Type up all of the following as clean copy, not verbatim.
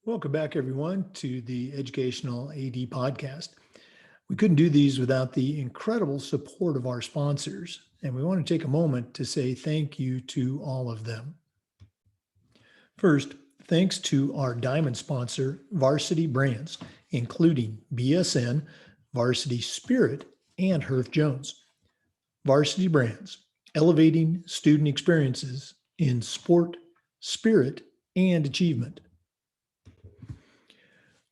Welcome back, everyone, to the Educational AD podcast. We couldn't do these without the incredible support of our sponsors, and we want to take a moment to say thank you to all of them. First, thanks to our diamond sponsor, Varsity Brands, including BSN, Varsity Spirit, and Herff Jones. Varsity Brands, elevating student experiences in sport, spirit, and achievement.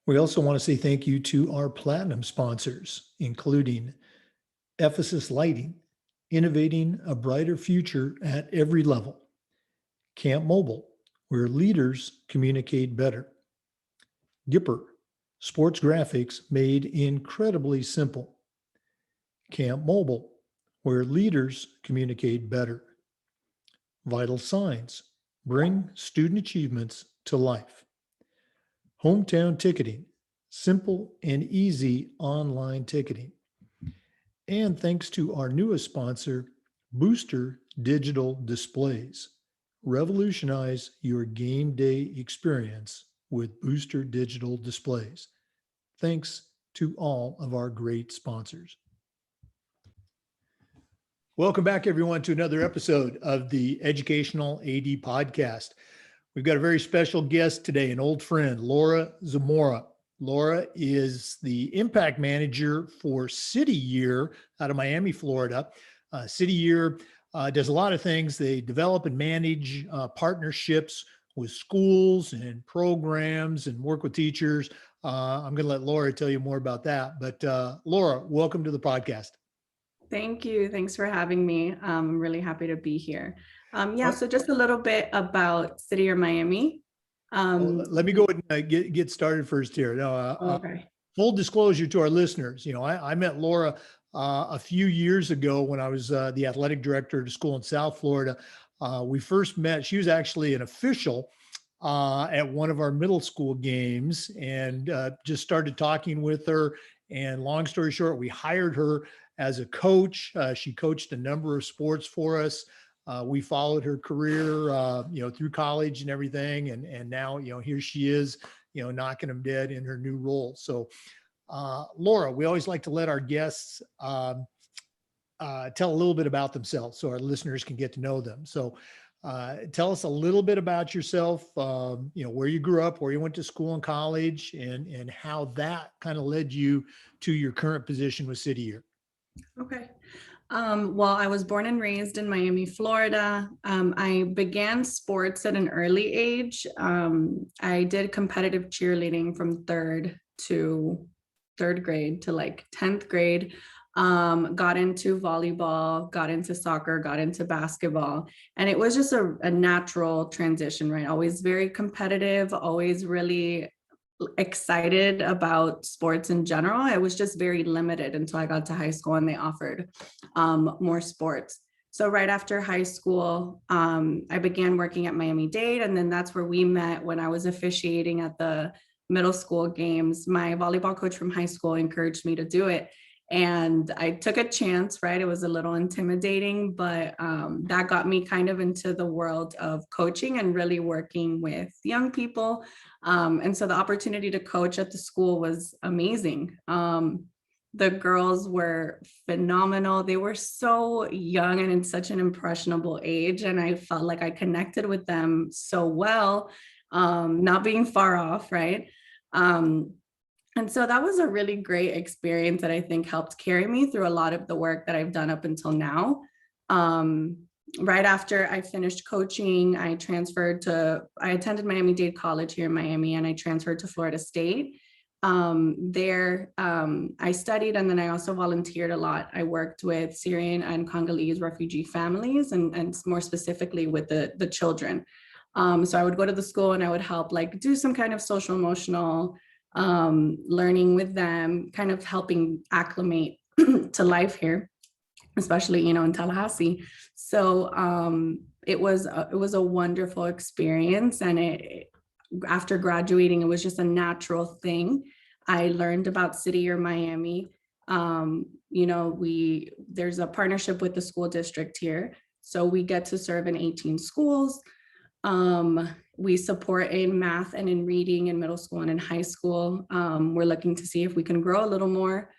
We also want to say thank you to our platinum sponsors, including Ephesus Lighting, innovating a brighter future at every level. Camp Mobile, where leaders communicate better. Gipper, sports graphics made incredibly simple. Camp Mobile, where leaders communicate better. Vital Signs, bring student achievements to life. Hometown Ticketing, simple and easy online ticketing. And thanks to our newest sponsor, Booster Digital Displays. Revolutionize your game day experience with Booster Digital Displays. Thanks to all of our great sponsors. Welcome back, everyone, to another episode of the Educational AD podcast. We've got a very special guest today, an old friend, Laura Zamora. Laura is the impact manager for City Year out of Miami, Florida. City Year does a lot of things. They develop and manage partnerships with schools and programs and work with teachers. I'm going to let Laura tell you more about that. But Laura, welcome to the podcast. Thank you. Thanks for having me. I'm really happy to be here. So just a little bit about City Year Miami. Let me go ahead and get started first here. Okay. Full disclosure to our listeners, I met Laura a few years ago when I was the athletic director at a school in South Florida. We first met. She was actually an official at one of our middle school games, and just started talking with her. And long story short, we hired her as a coach. She coached a number of sports for us. We followed her career, through college and everything. And now, here she is, knocking them dead in her new role. So, Laura, we always like to let our guests tell a little bit about themselves so our listeners can get to know them. So tell us a little bit about yourself, where you grew up, where you went to school and college, and how that kind of led you to your current position with City Year. Okay. Well, I was born and raised in Miami, Florida. I began sports at an early age. I did competitive cheerleading from third grade to like 10th grade. Got into volleyball, got into soccer, got into basketball. And it was just a natural transition, right? Always very competitive, always really excited about sports in general. I was just very limited until I got to high school and they offered more sports. So right after high school, I began working at Miami-Dade, and then that's where we met when I was officiating at the middle school games. My volleyball coach from high school encouraged me to do it. And I took a chance, right? It was a little intimidating, but that got me kind of into the world of coaching and really working with young people. And so the opportunity to coach at the school was amazing. The girls were phenomenal. They were so young and in such an impressionable age. And I felt like I connected with them so well, not being far off, right? And so that was a really great experience that I think helped carry me through a lot of the work that I've done up until now. Right after I finished coaching, I attended Miami-Dade College here in Miami, and I transferred to Florida State. There, I studied, and then I also volunteered a lot. I worked with Syrian and Congolese refugee families, and more specifically with the children. So I would go to the school and I would help do some kind of social emotional learning with them, kind of helping acclimate to life here, especially, in Tallahassee. So it was a wonderful experience. And after graduating, it was just a natural thing. I learned about City Year Miami. There's a partnership with the school district here. So we get to serve in 18 schools. We support in math and in reading in middle school and in high school. We're looking to see if we can grow a little more.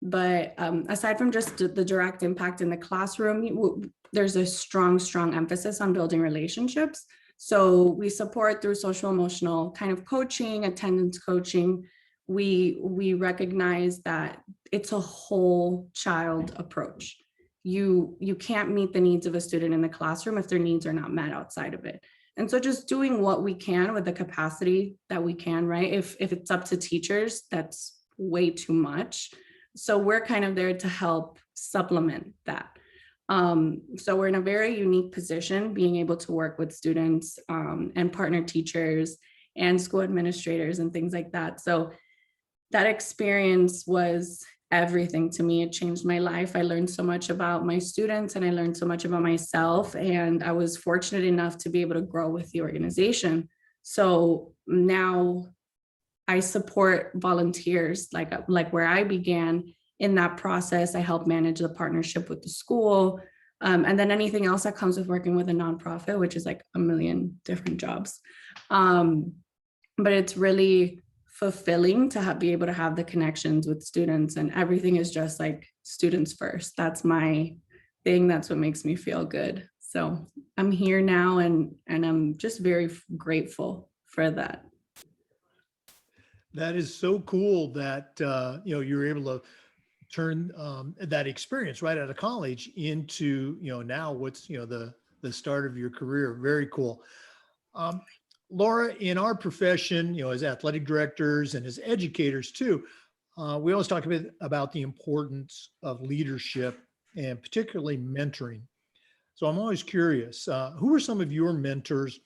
But aside from just the direct impact in the classroom, there's a strong emphasis on building relationships. So we support through social emotional kind of coaching, attendance coaching. We recognize that it's a whole child approach. You can't meet the needs of a student in the classroom if their needs are not met outside of it. And so just doing what we can with the capacity that we can, right? If it's up to teachers, that's way too much. So we're kind of there to help supplement that. So we're in a very unique position, being able to work with students and partner teachers and school administrators and things like that. So that experience was everything to me. It changed my life. I learned so much about my students and I learned so much about myself. And I was fortunate enough to be able to grow with the organization. So now I support volunteers like where I began. In that process, I help manage the partnership with the school. And then anything else that comes with working with a nonprofit, which is like a million different jobs. But it's really fulfilling to be able to have the connections with students, and everything is just like students first. That's my thing. That's what makes me feel good. So I'm here now, and I'm just very grateful for that. That is so cool that you're able to turn that experience right out of college into now what's the start of your career. Very cool. Laura, in our profession, as athletic directors and as educators too, we always talk a bit about the importance of leadership and particularly mentoring. So I'm always curious, who were some of your mentors,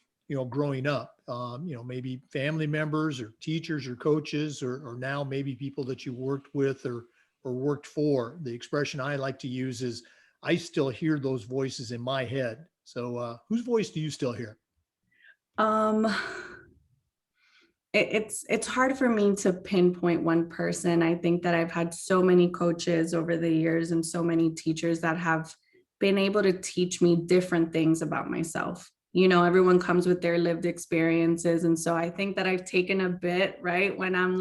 growing up? Maybe family members or teachers or coaches, or now maybe people that you worked with or worked for. The expression I like to use is, I still hear those voices in my head. So whose voice do you still hear? It's hard for me to pinpoint one person. I think that I've had so many coaches over the years and so many teachers that have been able to teach me different things about myself. Everyone comes with their lived experiences. And so I think that I've taken a bit, right? When I'm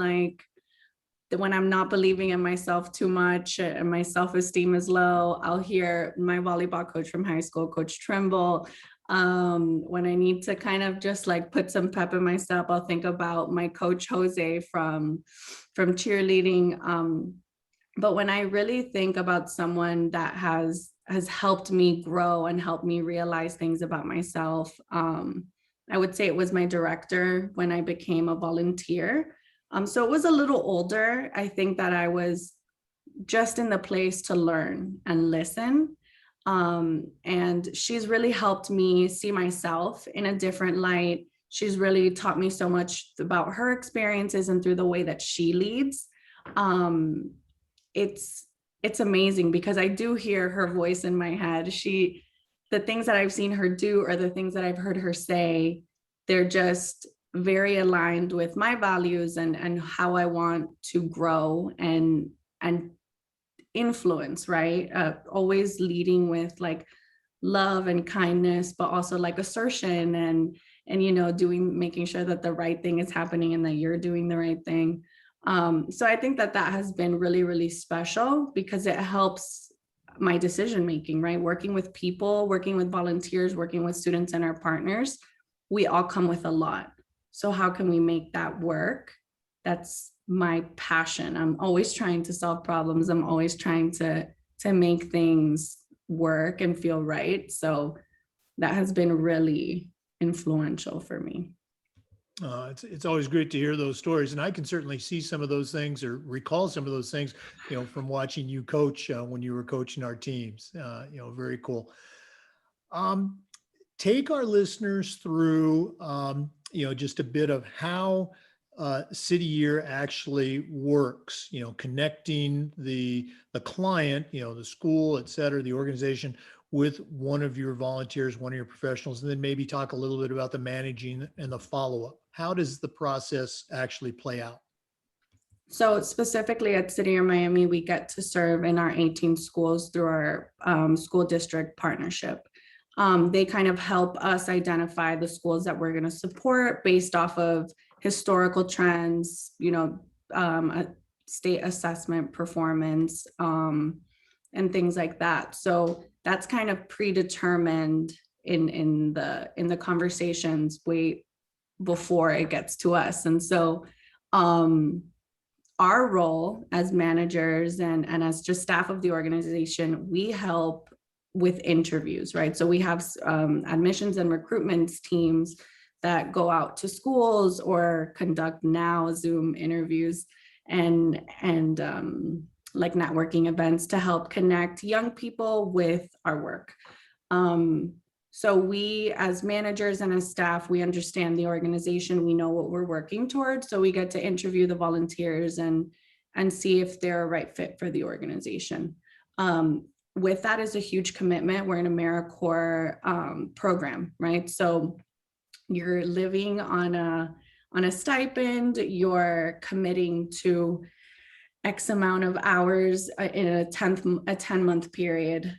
not believing in myself too much and my self-esteem is low, I'll hear my volleyball coach from high school, Coach Trimble. When I need to kind of just like put some pep in my step, I'll think about my coach Jose from cheerleading. But when I really think about someone that has helped me grow and helped me realize things about myself, I would say it was my director when I became a volunteer. So it was a little older. I think that I was just in the place to learn and listen. And she's really helped me see myself in a different light. She's really taught me so much about her experiences and through the way that she leads. It's amazing because I do hear her voice in my head. The things that I've seen her do or the things that I've heard her say, they're just very aligned with my values and how I want to grow and influence, right? Always leading with like love and kindness, but also like assertion and making sure that the right thing is happening and that you're doing the right thing. So I think that has been really, really special because it helps my decision making, right? Working with people, working with volunteers, working with students and our partners, we all come with a lot. So how can we make that work? That's my passion. I'm always trying to solve problems. I'm always trying to make things work and feel right. So that has been really influential for me. It's always great to hear those stories, and I can certainly see some of those things or recall some of those things, from watching you coach when you were coaching our teams. Very cool. Take our listeners through, just a bit of how City Year actually works. Connecting the client, the school, et cetera, the organization with one of your volunteers, one of your professionals, and then maybe talk a little bit about the managing and the follow-up. How does the process actually play out? So specifically at City of Miami, we get to serve in our 18 schools through our school district partnership. They kind of help us identify the schools that we're going to support based off of historical trends, state assessment performance, and things like that. So that's kind of predetermined in the conversations way before it gets to us. And so our role as managers and as just staff of the organization, we help with interviews, right? So we have admissions and recruitment teams that go out to schools or conduct now Zoom interviews and like networking events to help connect young people with our work. So we as managers and as staff, we understand the organization, we know what we're working towards. So we get to interview the volunteers and see if they're a right fit for the organization. With that is a huge commitment. We're an AmeriCorps program, right? So you're living on a stipend, you're committing to X amount of hours in a 10-month period.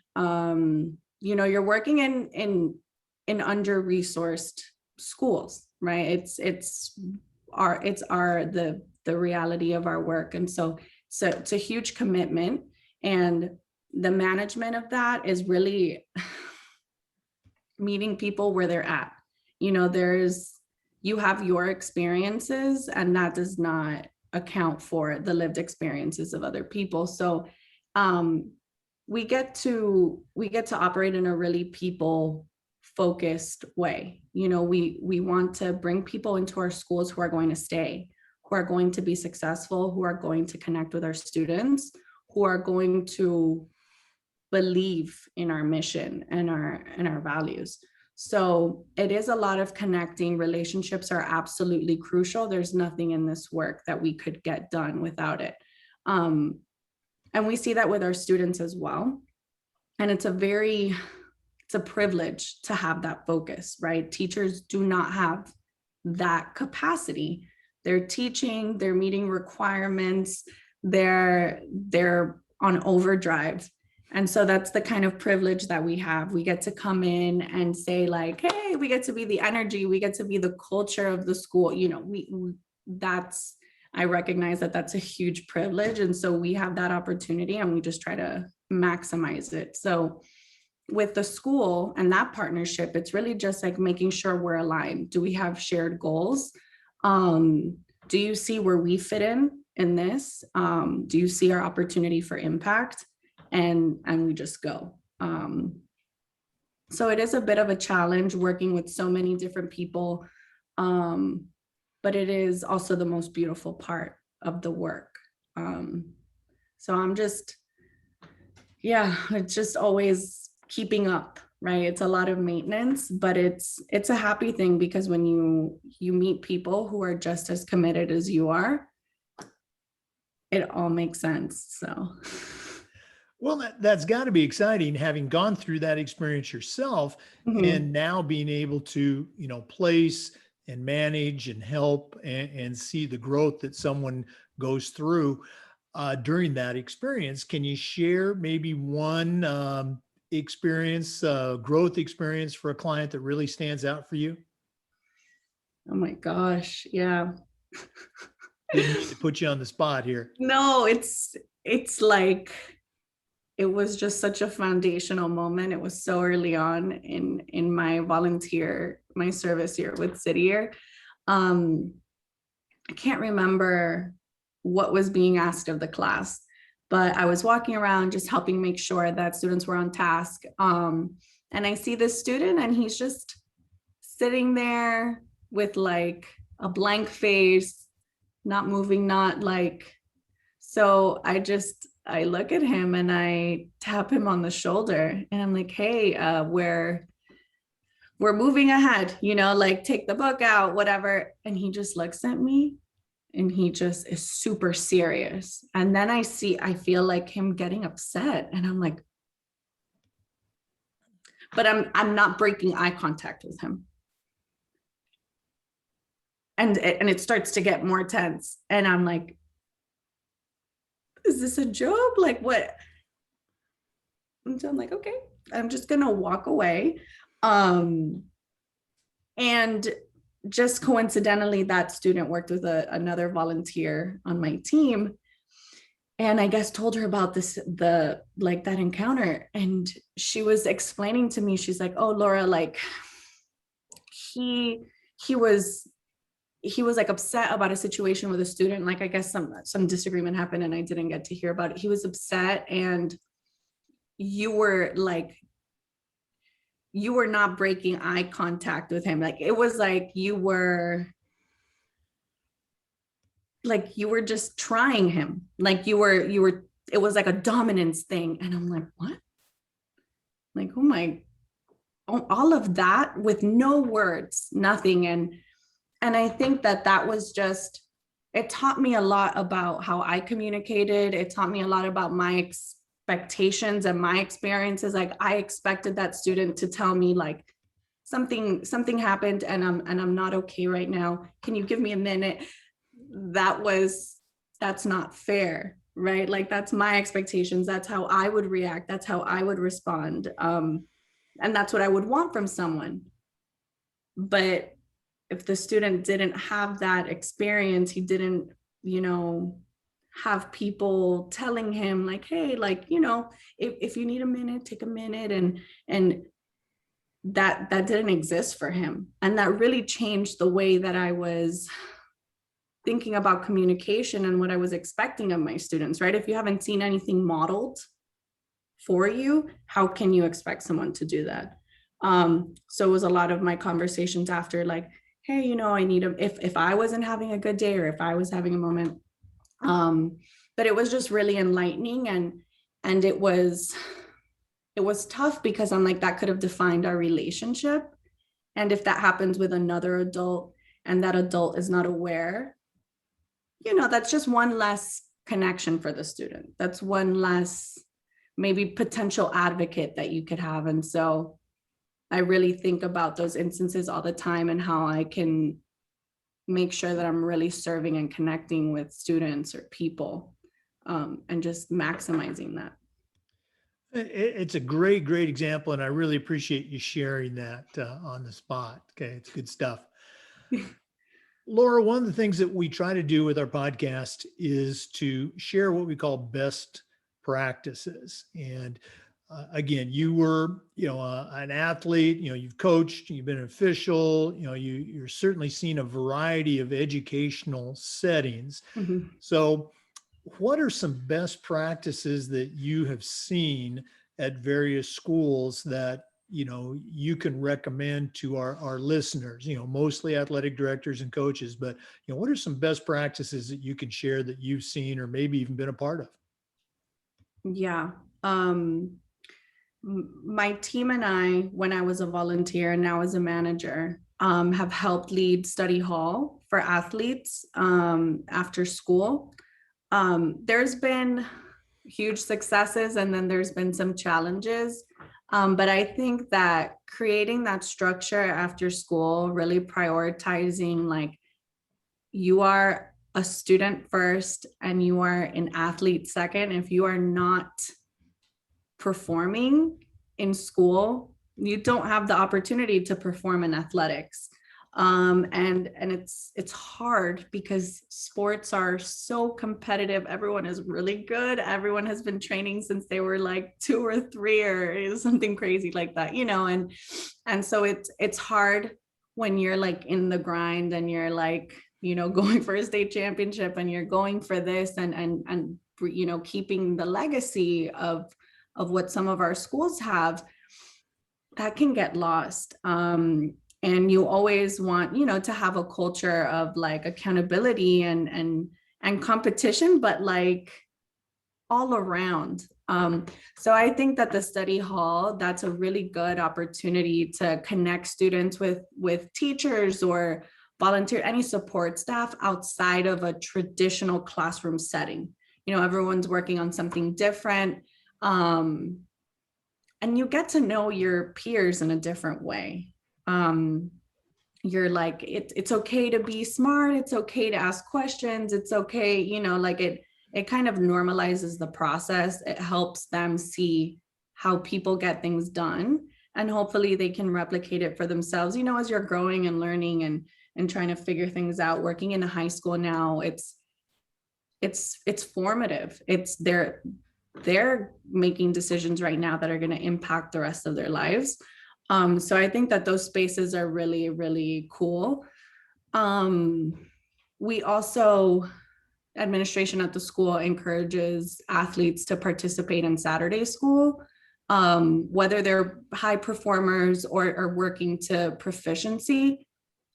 You're working in under-resourced schools, right? It's the reality of our work. And so it's a huge commitment. And the management of that is really meeting people where they're at. You have your experiences, and that does not account for the lived experiences of other people. So we get to operate in a really people focused way. We want to bring people into our schools who are going to stay, who are going to be successful, who are going to connect with our students, who are going to believe in our mission and our values. So it is a lot of connecting. Relationships are absolutely crucial. There's nothing in this work that we could get done without it. And we see that with our students as well. And it's a privilege to have that focus, right? Teachers do not have that capacity. They're teaching, they're meeting requirements, they're on overdrive. And so that's the kind of privilege that we have. We get to come in and say like, hey, we get to be the energy, we get to be the culture of the school. I recognize that that's a huge privilege. And so we have that opportunity and we just try to maximize it. So with the school and that partnership, it's really just like making sure we're aligned. Do we have shared goals? Do you see where we fit in this? Do you see our opportunity for impact? And we just go. So it is a bit of a challenge working with so many different people, but it is also the most beautiful part of the work. So I'm just, it's just always keeping up, right? It's a lot of maintenance, but it's a happy thing because when you meet people who are just as committed as you are, it all makes sense. So. Well, that's got to be exciting, having gone through that experience yourself, and now being able to, place and manage and help and see the growth that someone goes through during that experience. Can you share maybe one growth experience for a client that really stands out for you? Oh my gosh. Yeah. Didn't mean to put you on the spot here. No, it's like, it was just such a foundational moment. It was so early on in my service here with City Year. I can't remember what was being asked of the class, but I was walking around just helping make sure that students were on task. And I see this student and he's just sitting there with like a blank face, not moving, so I look at him and I tap him on the shoulder and I'm like, hey, we're moving ahead, take the book out, whatever. And he just looks at me and he just is super serious. And then I feel like him getting upset and I'm like, but I'm not breaking eye contact with him. And it starts to get more tense. And I'm like, is this a joke? Like what? And so I'm like, okay, I'm just gonna walk away. Um, and just coincidentally, that student worked with another volunteer on my team. And I guess told her about that encounter. And she was explaining to me, she's like, oh, Laura, like he he was like upset about a situation with a student. Like, I guess some disagreement happened and I didn't get to hear about it. He was upset, and you were not breaking eye contact with him. Like, it was like you were just trying him. Like you were it was like a dominance thing. And I'm like, what? Like, oh my, all of that with no words, nothing. And I think that was just, it taught me a lot about how I communicated. It taught me a lot about my expectations and my experiences. Like, I expected that student to tell me like something happened and I'm not okay right now. Can you give me a minute? That's not fair, right? Like, that's my expectations. That's how I would react. That's how I would respond. And that's what I would want from someone. But if the student didn't have that experience, he didn't, have people telling him like, hey, like, if you need a minute, take a minute. And that didn't exist for him. And that really changed the way that I was thinking about communication and what I was expecting of my students, right? If you haven't seen anything modeled for you, how can you expect someone to do that? So it was a lot of my conversations after, like, hey, I need if I wasn't having a good day or if I was having a moment. But it was just really enlightening, and it was tough because I'm like, that could have defined our relationship. And if that happens with another adult and that adult is not aware, that's just one less connection for the student. That's one less maybe potential advocate that you could have. And so I really think about those instances all the time and how I can make sure that I'm really serving and connecting with students or people, and just maximizing that. It's a great, great example, and I really appreciate you sharing that on the spot. Okay, it's good stuff. Laura, one of the things that we try to do with our podcast is to share what we call best practices. And again, you were, an athlete, you've coached, you've been an official, you're certainly seen a variety of educational settings. Mhm. So what are some best practices that you have seen at various schools that you can recommend to our listeners, mostly athletic directors and coaches, but what are some best practices that you can share that you've seen or maybe even been a part of? Yeah. My team and I, when I was a volunteer and now as a manager, have helped lead study hall for athletes after school. There's been huge successes and then there's been some challenges. But I think that creating that structure after school, really prioritizing, like, you are a student first and you are an athlete second. If you are not performing in school, you don't have the opportunity to perform in athletics. And it's hard because sports are so competitive. Everyone is really good. Everyone has been training since they were like 2 or 3 or something crazy like that, and so it's hard when you're like in the grind and you're like, going for a state championship and you're going for this and keeping the legacy of what some of our schools have. That can get lost. And you always want, to have a culture of like accountability and competition, but like all around. So I think that the study hall, that's a really good opportunity to connect students with teachers or volunteer, any support staff outside of a traditional classroom setting. Everyone's working on something different. And you get to know your peers in a different way. You're like, it's okay to be smart. It's okay to ask questions. It's okay, like it kind of normalizes the process. It helps them see how people get things done. and hopefully they can replicate it for themselves, as you're growing and learning and trying to figure things out. Working in a high school now, it's formative. They're making decisions right now that are going to impact the rest of their lives. So I think that those spaces are really, really cool. We also, administration at the school encourages athletes to participate in Saturday school, whether they're high performers or working to proficiency.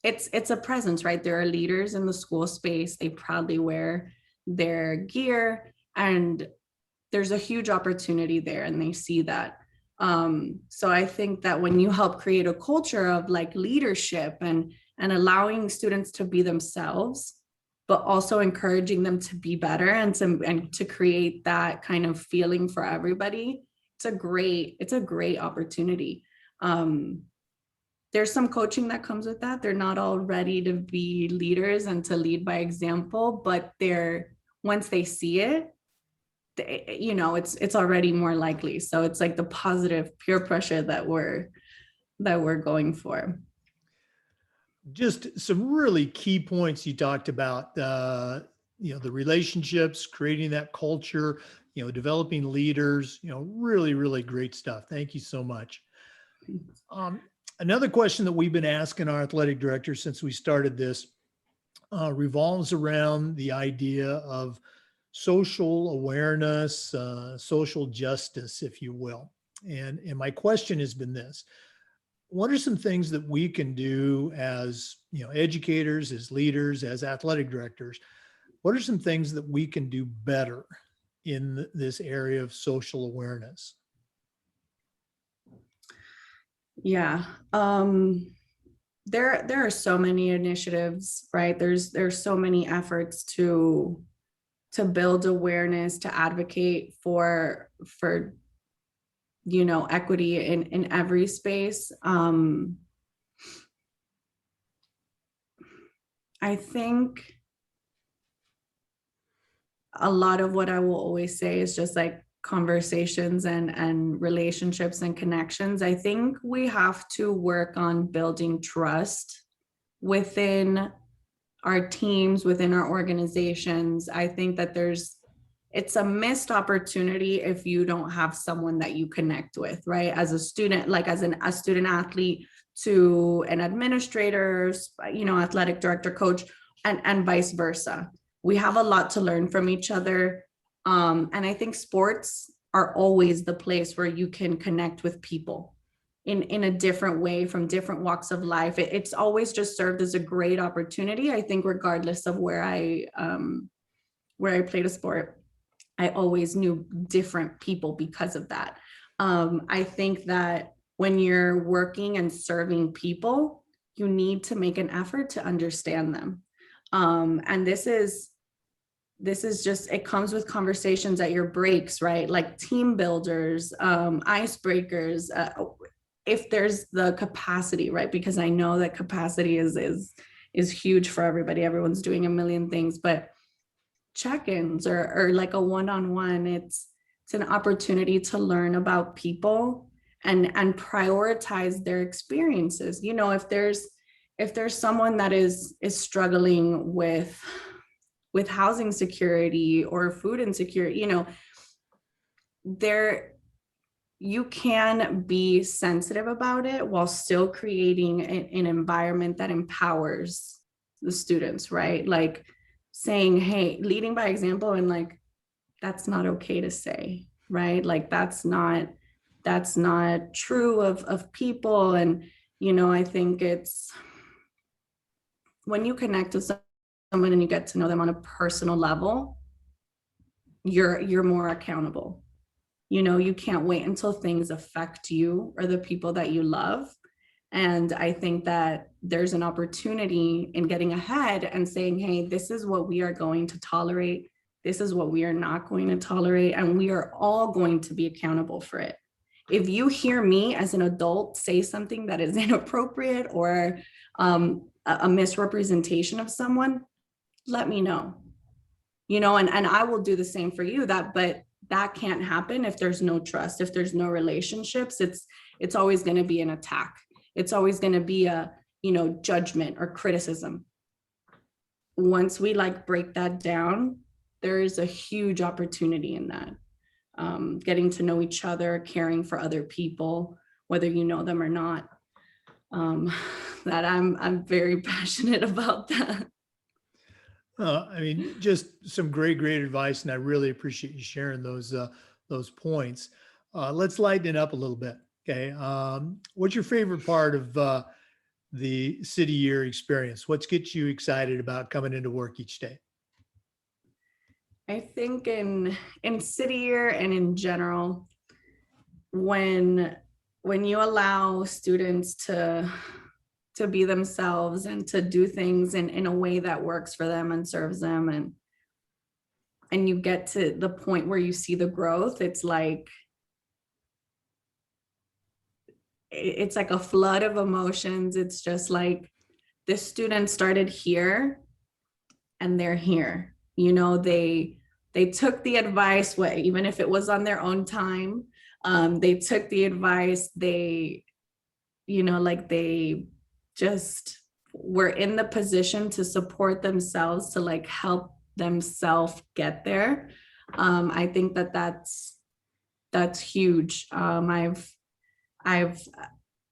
It's a presence, right? There are leaders in the school space. They proudly wear their gear, and there's a huge opportunity there, and they see that. So I think that when you help create a culture of like leadership and allowing students to be themselves, but also encouraging them to be better and to create that kind of feeling for everybody, it's a great opportunity. There's some coaching that comes with that. They're not all ready to be leaders and to lead by example, but once they see it, it's already more likely. So it's like the positive peer pressure that we're going for. Just some really key points you talked about, the relationships, creating that culture, developing leaders, really, really great stuff. Thank you so much. Another question that we've been asking our athletic director since we started this revolves around the idea of social awareness, social justice, if you will. And my question has been this: what are some things that we can do as educators, as leaders, as athletic directors? What are some things that we can do better in this area of social awareness? Yeah. There are so many initiatives, right? There's so many efforts to build awareness, to advocate for equity in every space. I think a lot of what I will always say is just like conversations and relationships and connections. I think we have to work on building trust within our teams, within our organizations. I think that it's a missed opportunity if you don't have someone that you connect with, right? As a student, like as a student athlete to an administrator, athletic director, coach, and vice versa. We have a lot to learn from each other. And I think sports are always the place where you can connect with people in a different way from different walks of life. It's always just served as a great opportunity. I think regardless of where I played a sport, I always knew different people because of that. I think that when you're working and serving people, you need to make an effort to understand them. And this is just, it comes with conversations at your breaks, right? Like team builders, icebreakers, if there's the capacity, right? Because I know that capacity is huge for everybody. Everyone's doing a million things, but check-ins or like a one-on-one, it's an opportunity to learn about people and prioritize their experiences. If there's someone that is struggling with housing security or food insecurity, you can be sensitive about it while still creating an environment that empowers the students, right? Like saying, hey, leading by example, and like, that's not okay to say, right? Like that's not true of people. And, I think it's when you connect with someone and you get to know them on a personal level, you're more accountable. You can't wait until things affect you or the people that you love. And I think that there's an opportunity in getting ahead and saying, hey, this is what we are going to tolerate. This is what we are not going to tolerate. And we are all going to be accountable for it. If you hear me as an adult say something that is inappropriate or a misrepresentation of someone, let me know. And I will do the same for you. But that can't happen if there's no trust, if there's no relationships. It's always going to be an attack. It's always going to be a, judgment or criticism. Once we like break that down, there is a huge opportunity in that. Getting to know each other, caring for other people, whether you know them or not. That I'm very passionate about that. I mean, just some great advice, and I really appreciate you sharing those points. Let's lighten it up a little bit. Okay, what's your favorite part of the city year experience? What's gets you excited about coming into work each day? I think in city year and in general, when you allow students to be themselves and to do things in a way that works for them and serves them, and you get to the point where you see the growth, it's like a flood of emotions. It's just like this student started here and they're here. They took the advice, even if it was on their own time. They took the advice. They just were in the position to support themselves, to like help themselves get there. I think that's huge. I've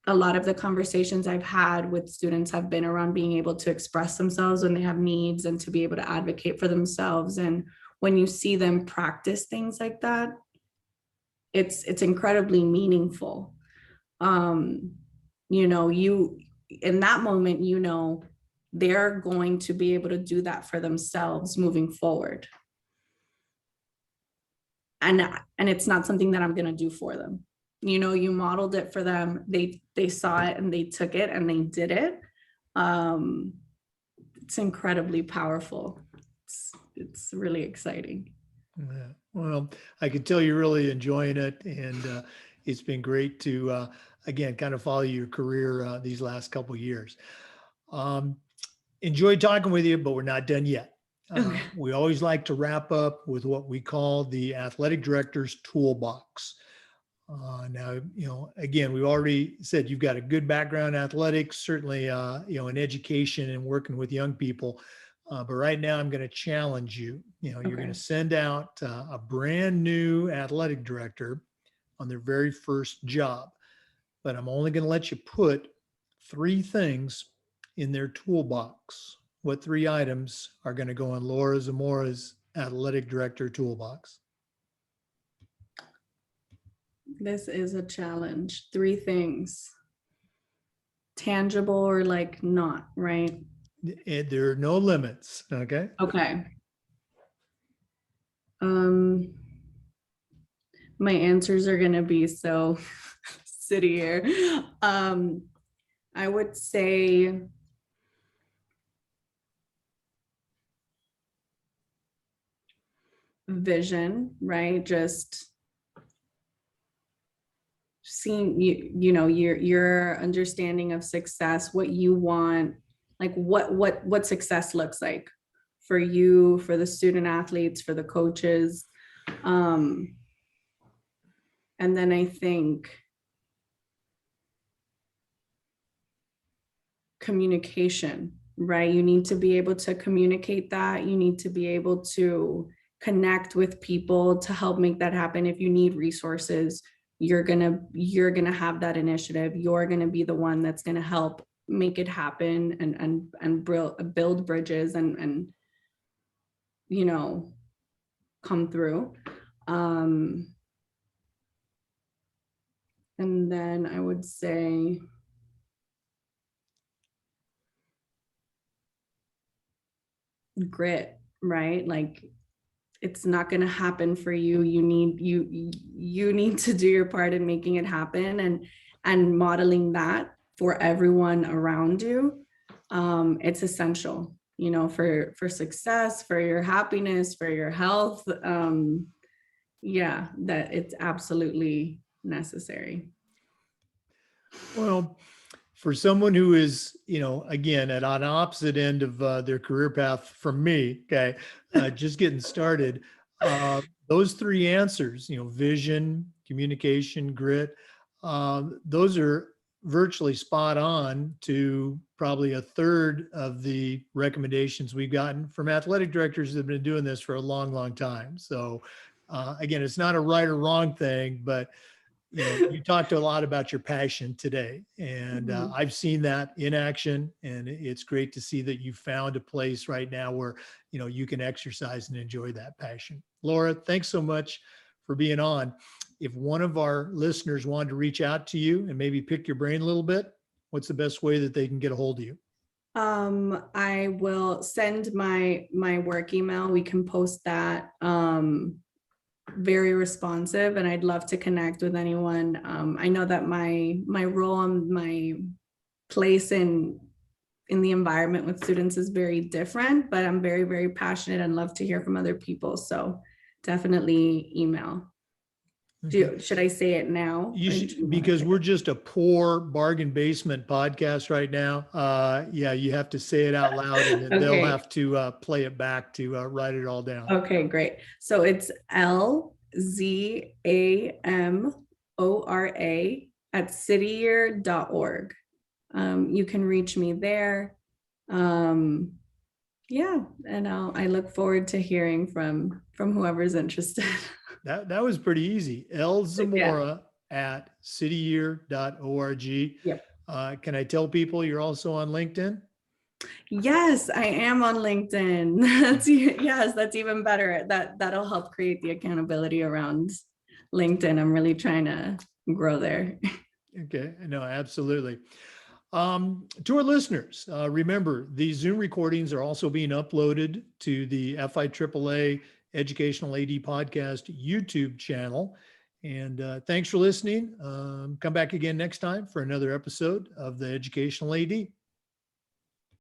a lot of the conversations I've had with students have been around being able to express themselves when they have needs and to be able to advocate for themselves. And when you see them practice things like that, it's incredibly meaningful. You in that moment, they're going to be able to do that for themselves moving forward. And it's not something that I'm going to do for them. You modeled it for them. They saw it and they took it and they did it. It's incredibly powerful. It's really exciting. Yeah. Well, I can tell you're really enjoying it, and it's been great to again kind of follow your career these last couple of years. Enjoyed talking with you, but we're not done yet. We always like to wrap up with what we call the athletic director's toolbox. Now, again, we've already said you've got a good background in athletics, certainly, in education and working with young people. But right now I'm going to challenge you. You're going to send out a brand new athletic director on their very first job, but I'm only going to let you put 3 things in their toolbox. What 3 items are going to go in Laura Zamora's athletic director toolbox? This is a challenge. 3 things. Tangible or like not, right? There are no limits. Okay. Okay. My answers are gonna be so cittier. I would say vision, right? Just seeing your understanding of success, what you want, like what success looks like for you, for the student athletes, for the coaches. And then I think communication, right? You need to be able to communicate that. You need to be able to connect with people to help make that happen. If you need resources, you're gonna have that initiative. You're gonna be the one that's gonna help make it happen and build bridges and come through. And then I would say grit, right? Like it's not going to happen for you. You need to do your part in making it happen and modeling that for everyone around you. It's essential, for success, for your happiness, for your health. Yeah, that it's absolutely necessary. Well, for someone who is, again, at an opposite end of their career path from me, okay, just getting started, Those three answers, vision, communication, grit, those are virtually spot on to probably a third of the recommendations we've gotten from athletic directors that have been doing this for a long, long time. So again, it's not a right or wrong thing, but you talked a lot about your passion today, and Mhm. I've seen that in action, and it's great to see that you found a place right now where you can exercise and enjoy that passion. Laura, thanks so much for being on. If one of our listeners wanted to reach out to you and maybe pick your brain a little bit, what's the best way that they can get a hold of you? I will send my work email. We can post that. Very responsive, and I'd love to connect with anyone. I know that my role and my place in the environment with students is very different, but I'm very, very passionate and love to hear from other people. So definitely email. Okay. Should I say it now? You Or do should, you want to because say we're it? just a poor bargain basement podcast right now. Yeah, you have to say it out loud, and then they'll Okay. have to play it back to write it all down. Okay, great. So it's LZAMORA at cityyear.org. You can reach me there. Um, yeah, and I look forward to hearing from whoever's interested. That was pretty easy. L Yeah. Zamora at cityyear.org. Yep. Can I tell people you're also on LinkedIn? Yes, I am on LinkedIn. Yes, that's even better. That'll help create the accountability around LinkedIn. I'm really trying to grow there. Okay, no, absolutely. To our listeners, remember these Zoom recordings are also being uploaded to the FIAAA Educational AD Podcast YouTube channel. And thanks for listening. Come back again next time for another episode of the Educational AD.